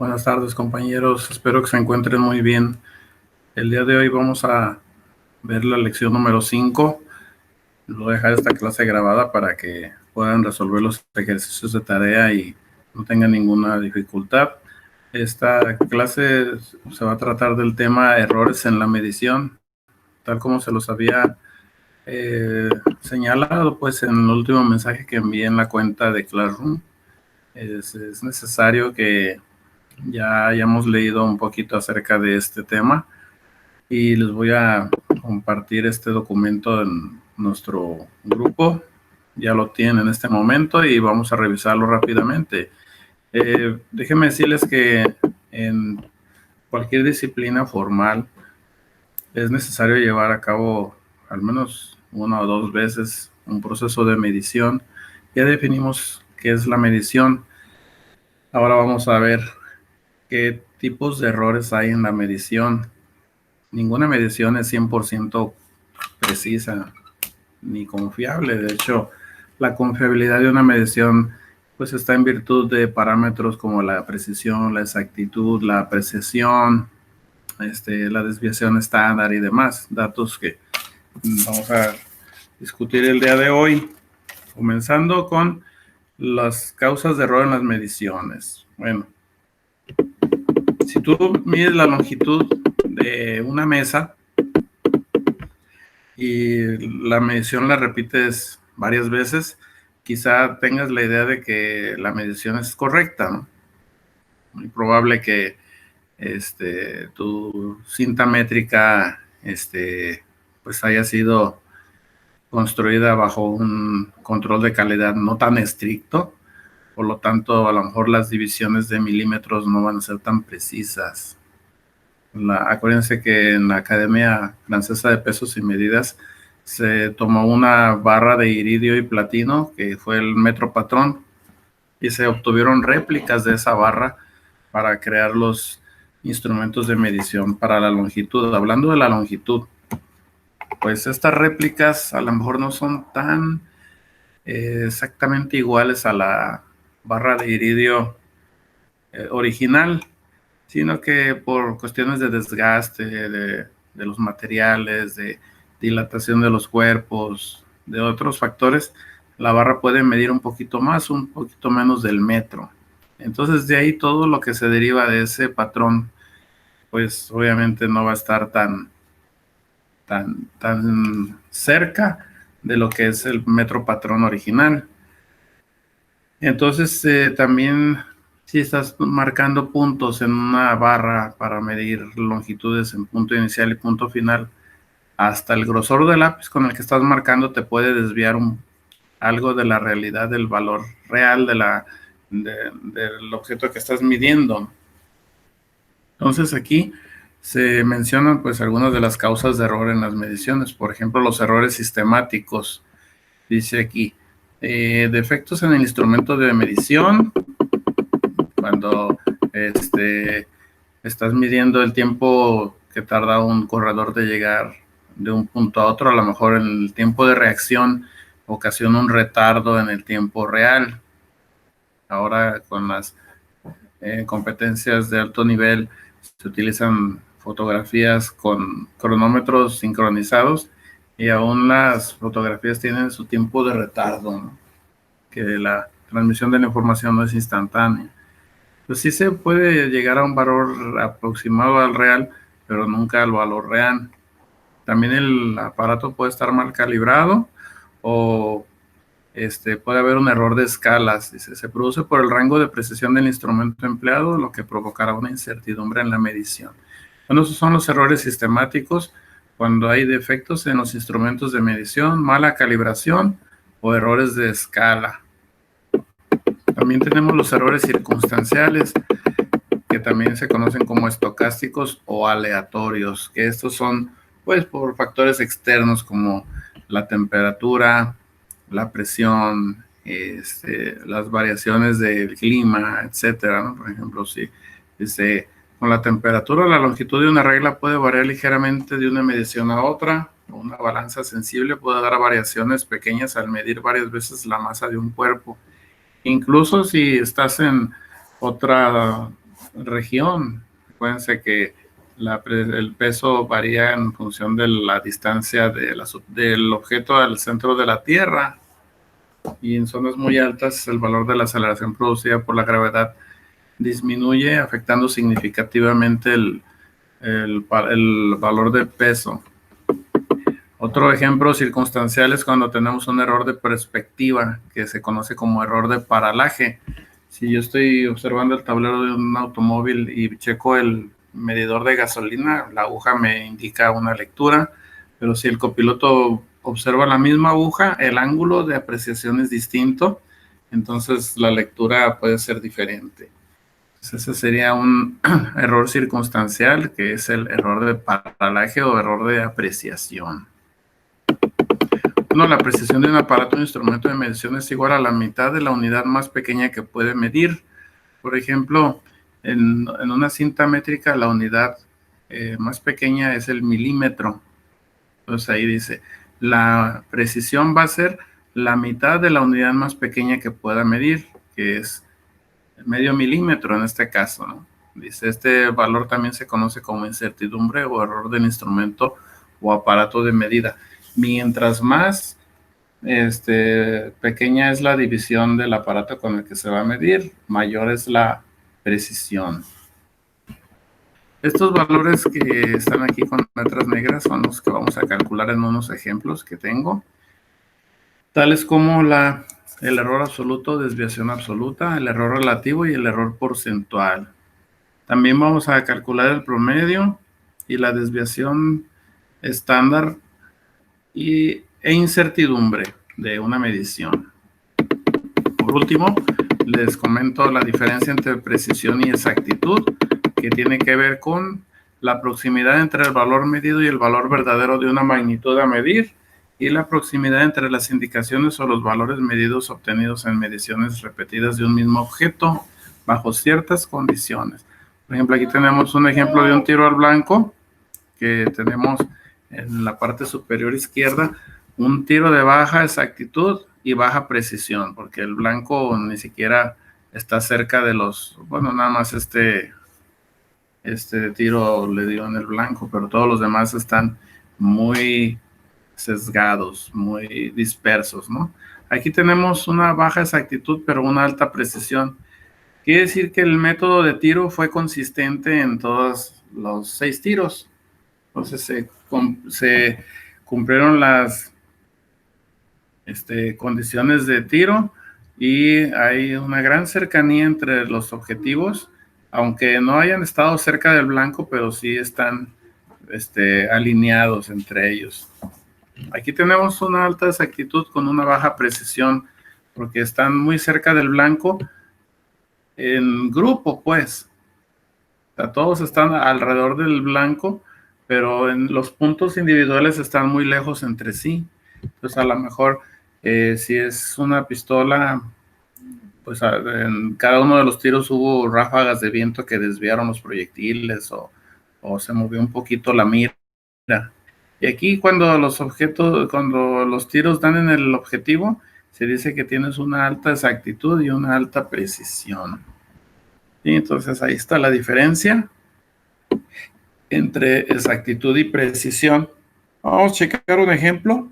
Buenas tardes, compañeros. Espero que se encuentren muy bien. El día de hoy vamos a ver la lección número 5. Voy a dejar esta clase grabada para que puedan resolver los ejercicios de tarea y no tengan ninguna dificultad. Esta clase se va a tratar del tema errores en la medición, tal como se los había señalado pues en el último mensaje que envié en la cuenta de Classroom. Es necesario que ya hayamos leído un poquito acerca de este tema y les voy a compartir este documento en nuestro grupo. Ya lo tienen en este momento y vamos a revisarlo rápidamente. Déjenme decirles que en cualquier disciplina formal es necesario llevar a cabo al menos una o dos veces un proceso de medición. Ya definimos qué es la medición. Ahora vamos a ver qué tipos de errores hay en la medición. Ninguna medición es 100% precisa ni confiable. De hecho, la confiabilidad de una medición pues está en virtud de parámetros como la precisión, la exactitud, la precisión, la desviación estándar y demás. Datos que vamos a discutir el día de hoy, comenzando con las causas de error en las mediciones. Bueno, si tú mides la longitud de una mesa y la medición la repites varias veces, quizá tengas la idea de que la medición es correcta, ¿no? Muy probable que tu cinta métrica pues haya sido construida bajo un control de calidad no tan estricto, por lo tanto a lo mejor las divisiones de milímetros no van a ser tan precisas. Acuérdense que en la Academia Francesa de Pesos y Medidas se tomó una barra de iridio y platino, que fue el metro patrón, y se obtuvieron réplicas de esa barra para crear los instrumentos de medición para la longitud. Hablando de la longitud, pues estas réplicas a lo mejor no son tan exactamente iguales a la barra de iridio original, sino que por cuestiones de desgaste de los materiales, de dilatación de los cuerpos, de otros factores, la barra puede medir un poquito más, un poquito menos del metro. Entonces de ahí todo lo que se deriva de ese patrón, pues obviamente no va a estar tan cerca de lo que es el metro patrón original. Entonces también si estás marcando puntos en una barra para medir longitudes en punto inicial y punto final, hasta el grosor del lápiz con el que estás marcando te puede desviar algo de la realidad del valor real del objeto que estás midiendo. Entonces aquí se mencionan pues algunas de las causas de error en las mediciones. Por ejemplo, los errores sistemáticos. Dice aquí, defectos en el instrumento de medición. Cuando estás midiendo el tiempo que tarda un corredor de llegar de un punto a otro, a lo mejor el tiempo de reacción ocasiona un retardo en el tiempo real. Ahora con las competencias de alto nivel se utilizan fotografías con cronómetros sincronizados y aún las fotografías tienen su tiempo de retardo, ¿no? Que la transmisión de la información no es instantánea. Pues sí se puede llegar a un valor aproximado al real, pero nunca al valor real. También el aparato puede estar mal calibrado o puede haber un error de escalas. Dice, se produce por el rango de precisión del instrumento empleado, lo que provocará una incertidumbre en la medición. Bueno, esos son los errores sistemáticos cuando hay defectos en los instrumentos de medición, mala calibración o errores de escala. También tenemos los errores circunstanciales, que también se conocen como estocásticos o aleatorios, que estos son pues por factores externos como la temperatura, la presión, las variaciones del clima, etcétera, ¿no? Por ejemplo, si con la temperatura, la longitud de una regla puede variar ligeramente de una medición a otra. Una balanza sensible puede dar variaciones pequeñas al medir varias veces la masa de un cuerpo. Incluso si estás en otra región. Acuérdense que el peso varía en función de la distancia del objeto al centro de la Tierra, y en zonas muy altas el valor de la aceleración producida por la gravedad disminuye, afectando significativamente el valor del peso. Otro ejemplo circunstancial es cuando tenemos un error de perspectiva, que se conoce como error de paralaje. Si yo estoy observando el tablero de un automóvil y checo el medidor de gasolina, la aguja me indica una lectura, pero si el copiloto observa la misma aguja, el ángulo de apreciación es distinto, entonces la lectura puede ser diferente. Entonces ese sería un error circunstancial, que es el error de paralaje o error de apreciación. Bueno, la precisión de un aparato o instrumento de medición es igual a la mitad de la unidad más pequeña que puede medir. Por ejemplo, en una cinta métrica la unidad más pequeña es el milímetro. Entonces ahí dice, la precisión va a ser la mitad de la unidad más pequeña que pueda medir, que es medio milímetro en este caso, ¿no? Dice, este valor también se conoce como incertidumbre o error del instrumento o aparato de medida. Mientras más pequeña es la división del aparato con el que se va a medir, mayor es la precisión. Estos valores que están aquí con letras negras son los que vamos a calcular en unos ejemplos que tengo, tales como el error absoluto, desviación absoluta, el error relativo y el error porcentual. También vamos a calcular el promedio y la desviación estándar e incertidumbre de una medición. Por último, les comento la diferencia entre precisión y exactitud, que tiene que ver con la proximidad entre el valor medido y el valor verdadero de una magnitud a medir, y la proximidad entre las indicaciones o los valores medidos obtenidos en mediciones repetidas de un mismo objeto bajo ciertas condiciones. Por ejemplo, aquí tenemos un ejemplo de un tiro al blanco, que tenemos en la parte superior izquierda un tiro de baja exactitud y baja precisión, porque el blanco ni siquiera está cerca de bueno, nada más este tiro le dio en el blanco, pero todos los demás están muy sesgados, muy dispersos, ¿no? Aquí tenemos una baja exactitud, pero una alta precisión. Quiere decir que el método de tiro fue consistente en todos los 6 tiros. Entonces se cumplieron las condiciones de tiro y hay una gran cercanía entre los objetivos, aunque no hayan estado cerca del blanco, pero sí están alineados entre ellos. Aquí tenemos una alta exactitud con una baja precisión, porque están muy cerca del blanco en grupo, pues. O sea, todos están alrededor del blanco, pero en los puntos individuales están muy lejos entre sí. Entonces, a lo mejor, si es una pistola, pues en cada uno de los tiros hubo ráfagas de viento que desviaron los proyectiles o se movió un poquito la mira. Y aquí cuando los tiros dan en el objetivo, se dice que tienes una alta exactitud y una alta precisión. Y entonces ahí está la diferencia entre exactitud y precisión. Vamos a checar un ejemplo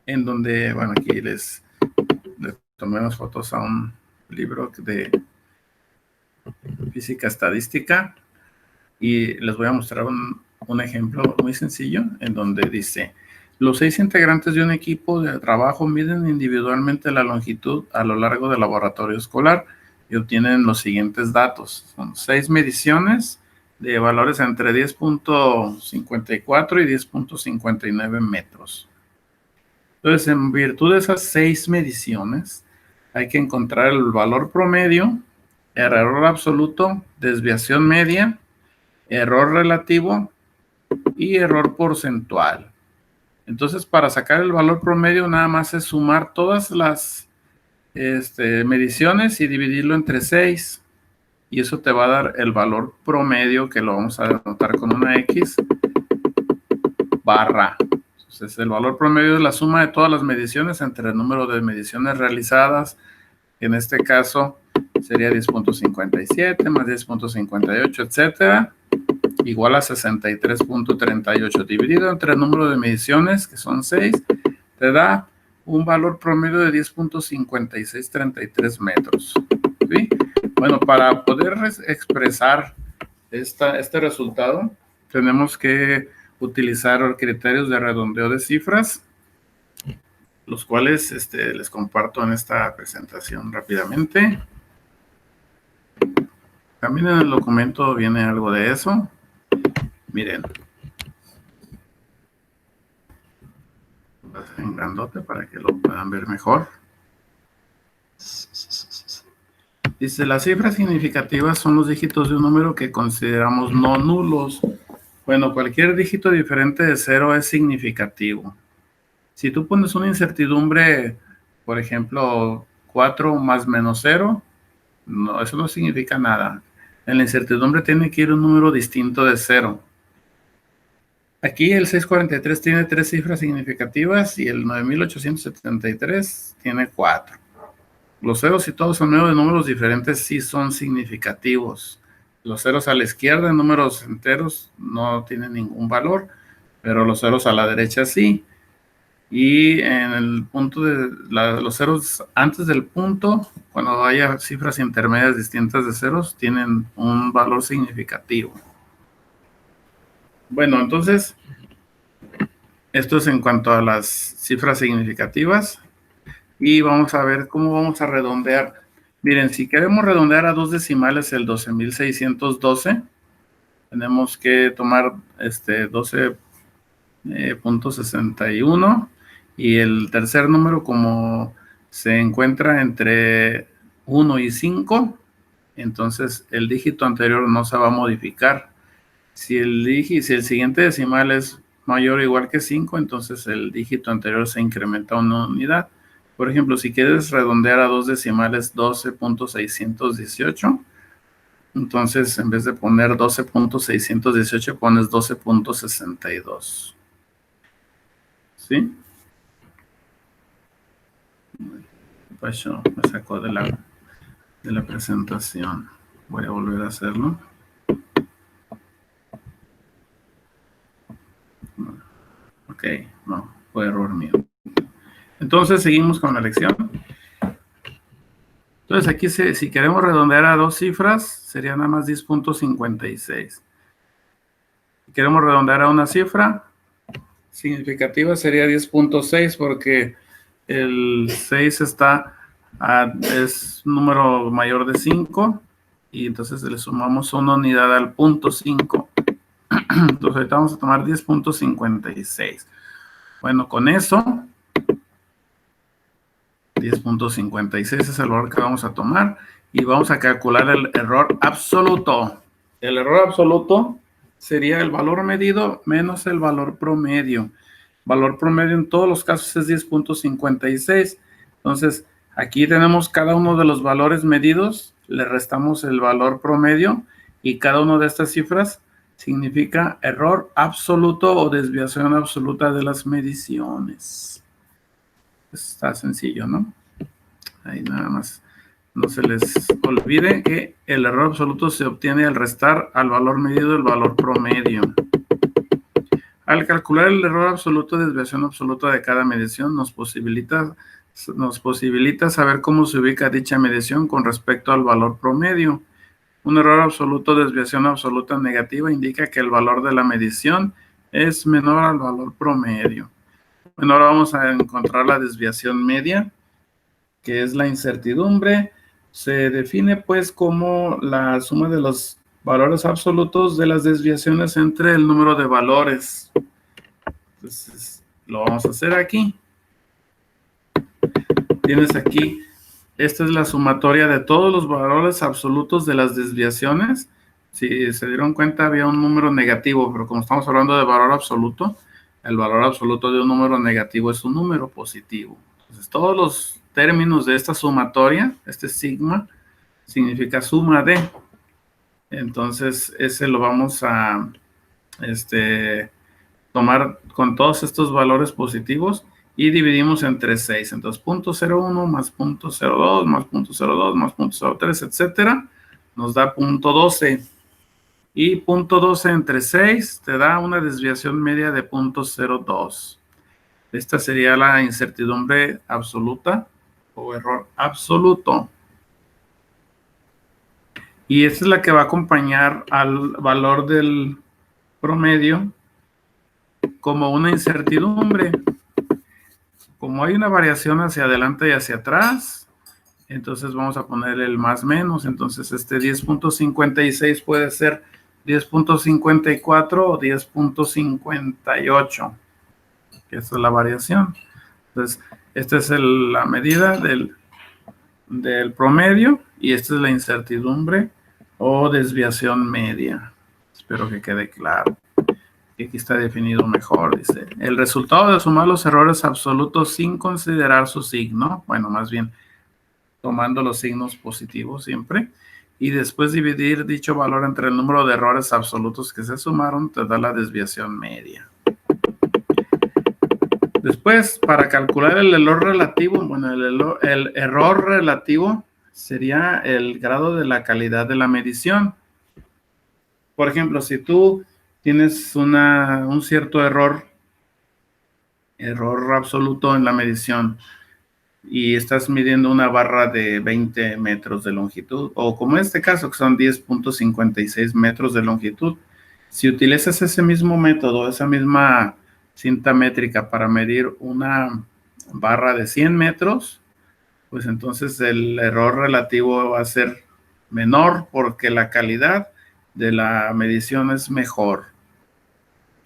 en donde, bueno, aquí les tomé unas fotos a un libro de física estadística y les voy a mostrar un ejemplo muy sencillo en donde dice: los 6 integrantes de un equipo de trabajo miden individualmente la longitud a lo largo del laboratorio escolar y obtienen los siguientes datos. Son 6 mediciones de valores entre 10.54 y 10.59 metros. Entonces, en virtud de esas 6 mediciones, hay que encontrar el valor promedio, error absoluto, desviación media, error relativo y error porcentual. Entonces, para sacar el valor promedio, nada más es sumar todas las mediciones y dividirlo entre 6. Y eso te va a dar el valor promedio, que lo vamos a anotar con una X, barra. Entonces, el valor promedio es la suma de todas las mediciones entre el número de mediciones realizadas. En este caso, sería 10.57 más 10.58, etcétera, igual a 63.38. Dividido entre el número de mediciones, que son 6, te da un valor promedio de 10.5633 metros. ¿Sí? Bueno, para poder expresar este resultado, tenemos que utilizar criterios de redondeo de cifras, los cuales les comparto en esta presentación rápidamente. También en el documento viene algo de eso. Miren. En grandote para que lo puedan ver mejor. Dice, las cifras significativas son los dígitos de un número que consideramos no nulos. Bueno, cualquier dígito diferente de 0 es significativo. Si tú pones una incertidumbre, por ejemplo, 4 más menos 0, no, eso no significa nada. En la incertidumbre tiene que ir un número distinto de 0. Aquí el 643 tiene 3 cifras significativas y el 9873 tiene 4. Los ceros y todos en medio de números diferentes sí son significativos. Los ceros a la izquierda en números enteros no tienen ningún valor, pero los ceros a la derecha sí. Y en el punto de los ceros antes del punto, cuando haya cifras intermedias distintas de ceros, tienen un valor significativo. Bueno, entonces, esto es en cuanto a las cifras significativas. Y vamos a ver cómo vamos a redondear. Miren, si queremos redondear a 2 decimales el 12.612, tenemos que tomar 12.61 y el tercer número, como se encuentra entre 1 y 5, entonces el dígito anterior no se va a modificar. Si el siguiente decimal es mayor o igual que 5, entonces el dígito anterior se incrementa una unidad. Por ejemplo, si quieres redondear a 2 decimales 12.618, entonces en vez de poner 12.618 pones 12.62. ¿Sí? Pues yo me sacó de la presentación. Voy a volver a hacerlo. Ok, no, fue error mío. Entonces seguimos con la lección. Entonces aquí si queremos redondear a 2 cifras, sería nada más 10.56. Si queremos redondear a una cifra significativa, sería 10.6 porque el 6 es un número mayor de 5 y entonces le sumamos una unidad al punto 5. Entonces ahorita vamos a tomar 10.56. Bueno, con eso 10.56 es el valor que vamos a tomar y vamos a calcular el error absoluto. El error absoluto sería el valor medido menos el valor promedio. Valor promedio en todos los casos es 10.56. Entonces, aquí tenemos cada uno de los valores medidos, le restamos el valor promedio y cada una de estas cifras significa error absoluto o desviación absoluta de las mediciones. Está sencillo, ¿no? Ahí nada más. No se les olvide que el error absoluto se obtiene al restar al valor medido el valor promedio. Al calcular el error absoluto, desviación absoluta de cada medición, nos posibilita saber cómo se ubica dicha medición con respecto al valor promedio. Un error absoluto, desviación absoluta negativa, indica que el valor de la medición es menor al valor promedio. Bueno, ahora vamos a encontrar la desviación media, que es la incertidumbre. Se define pues como la suma de los valores absolutos de las desviaciones entre el número de valores. Entonces, lo vamos a hacer aquí. Tienes aquí, esta es la sumatoria de todos los valores absolutos de las desviaciones. Si se dieron cuenta, había un número negativo, pero como estamos hablando de valor absoluto, el valor absoluto de un número negativo es un número positivo. Entonces, todos los términos de esta sumatoria, este sigma, significa suma de. Entonces, ese lo vamos a tomar con todos estos valores positivos y dividimos entre 6. Entonces, 0.01 más 0.02 más 0.02 más 0.03, etcétera, nos da 0.12. Y 0.12 entre 6 te da una desviación media de 0.02. Esta sería la incertidumbre absoluta o error absoluto. Y esta es la que va a acompañar al valor del promedio como una incertidumbre. Como hay una variación hacia adelante y hacia atrás, entonces vamos a poner el más menos. Entonces este 10.56 puede ser 10.54 o 10.58, que esta es la variación. Entonces, esta es la medida del promedio y esta es la incertidumbre o desviación media. Espero que quede claro. Aquí está definido mejor, dice. El resultado de sumar los errores absolutos sin considerar su signo, bueno, más bien tomando los signos positivos siempre, y después dividir dicho valor entre el número de errores absolutos que se sumaron, te da la desviación media. Después, para calcular el error relativo, bueno, el error relativo sería el grado de la calidad de la medición. Por ejemplo, si tú tienes un cierto error absoluto en la medición y estás midiendo una barra de 20 metros de longitud, o como en este caso que son 10.56 metros de longitud, si utilizas ese mismo método, esa misma cinta métrica para medir una barra de 100 metros, pues entonces el error relativo va a ser menor porque la calidad de la medición es mejor.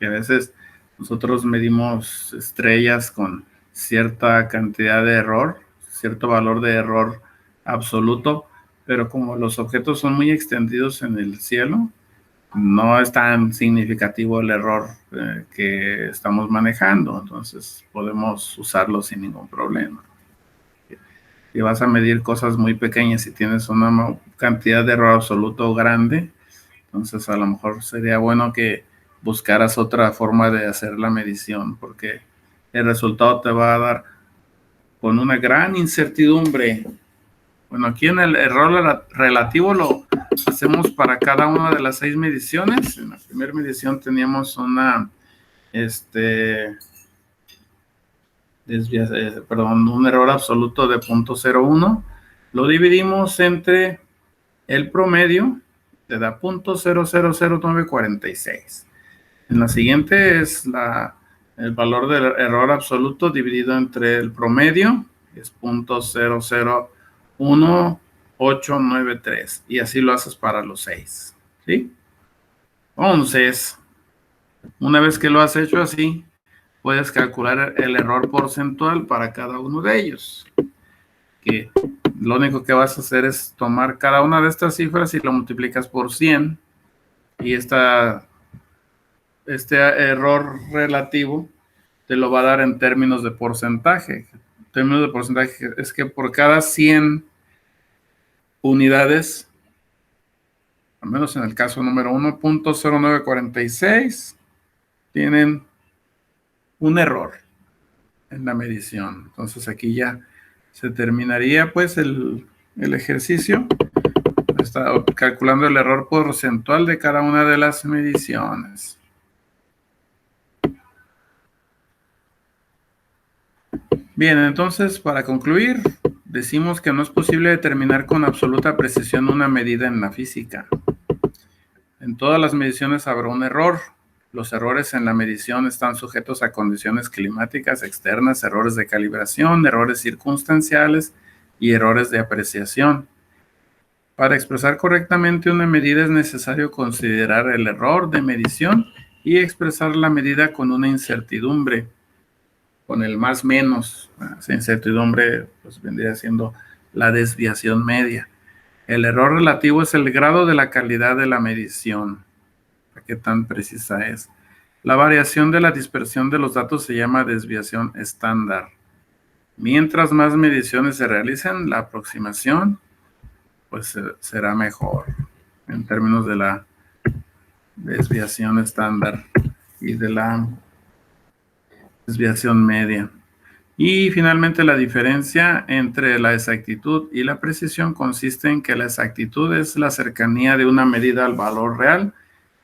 Y a veces nosotros medimos estrellas con cierta cantidad de error, cierto valor de error absoluto, pero como los objetos son muy extendidos en el cielo, no es tan significativo el error que estamos manejando, entonces podemos usarlo sin ningún problema. Si vas a medir cosas muy pequeñas y tienes una cantidad de error absoluto grande, entonces a lo mejor sería bueno que buscaras otra forma de hacer la medición, porque el resultado te va a dar con una gran incertidumbre. Bueno, aquí en el error relativo lo hacemos para cada una de las 6 mediciones. En la primera medición teníamos un error absoluto de 0.01. Lo dividimos entre el promedio, te da 0.000946. En la siguiente es el valor del error absoluto dividido entre el promedio, es 0.001893. Y así lo haces para los 6. ¿Sí? Entonces, una vez que lo has hecho así, puedes calcular el error porcentual para cada uno de ellos. Que lo único que vas a hacer es tomar cada una de estas cifras y lo multiplicas por 100. Y este error relativo te lo va a dar en términos de porcentaje. En términos de porcentaje es que por cada 100 unidades, al menos en el caso número 1, 0.0946, tienen un error en la medición. Entonces aquí ya se terminaría pues el ejercicio. Está calculando el error porcentual de cada una de las mediciones. Bien, entonces para concluir, decimos que no es posible determinar con absoluta precisión una medida en la física. En todas las mediciones habrá un error. Los errores en la medición están sujetos a condiciones climáticas externas, errores de calibración, errores circunstanciales y errores de apreciación. Para expresar correctamente una medida es necesario considerar el error de medición y expresar la medida con una incertidumbre, con el más menos. Esa incertidumbre pues vendría siendo la desviación media. El error relativo es el grado de la calidad de la medición. ¿Qué tan precisa es? La variación de la dispersión de los datos se llama desviación estándar. Mientras más mediciones se realicen, la aproximación pues será mejor en términos de la desviación estándar y de la desviación media. Y finalmente, la diferencia entre la exactitud y la precisión consiste en que la exactitud es la cercanía de una medida al valor real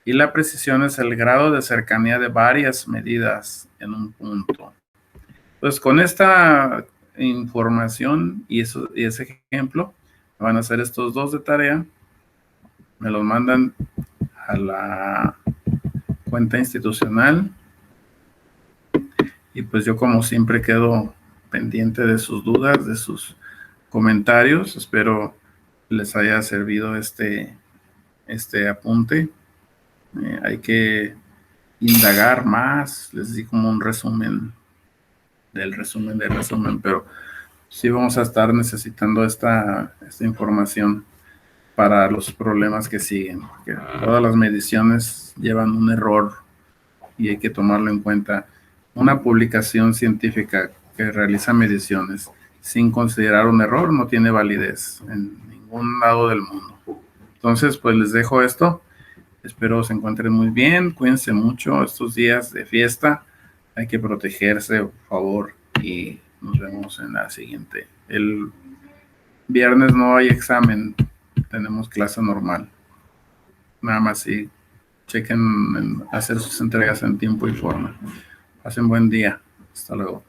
y la precisión es el grado de cercanía de varias medidas en un punto. Pues con esta información y ese ejemplo, van a hacer estos dos de tarea, me los mandan a la cuenta institucional y pues yo como siempre quedo pendiente de sus dudas, de sus comentarios. Espero les haya servido este apunte. Hay que indagar más, les di como un resumen del resumen, pero sí vamos a estar necesitando esta información para los problemas que siguen, porque todas las mediciones llevan un error y hay que tomarlo en cuenta. Una publicación científica que realiza mediciones sin considerar un error no tiene validez en ningún lado del mundo. Entonces, pues les dejo esto. Espero se encuentren muy bien. Cuídense mucho estos días de fiesta. Hay que protegerse, por favor. Y nos vemos en la siguiente. El viernes no hay examen. Tenemos clase normal. Nada más si chequen en hacer sus entregas en tiempo y forma. Pasen buen día. Hasta luego.